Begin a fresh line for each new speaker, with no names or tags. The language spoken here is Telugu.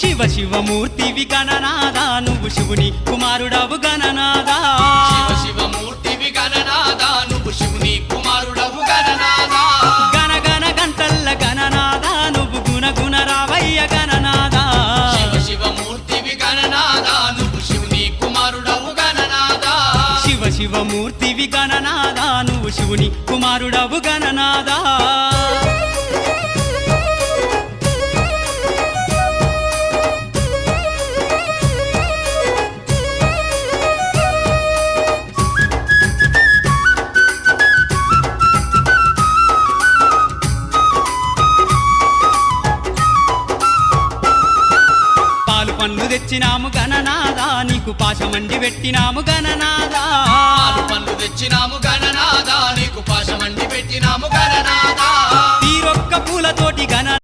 శివ శివమూర్తివి గణనాదా నువ్వు శివుని కుమారుడవు గణనాదా
శివ శివమూర్తివి గణనాదా నువ్వు శివుని కుమారుడవు గణనాదా
గణ గణ గంటల్ల గణనాదా నువ్వు గుణ గుణ రావయ్య గణనాదా
శివ శివమూర్తివి గణనాదా నువ్వు శివుని కుమారుడవు గణనాదా
శివ శివమూర్తివి గణనాదా నువ్వు శివుని కుమారుడవు గణనాదా పండ్లు తెచ్చినాము గణనాదా నీకు పాశమండి పెట్టినాము గణనాదా
పాలు పండ్లు తెచ్చినాము గణనాదా నీకు పాశమండి పెట్టినాము గణనాదా
తీరొక్క పూలతోటి గణ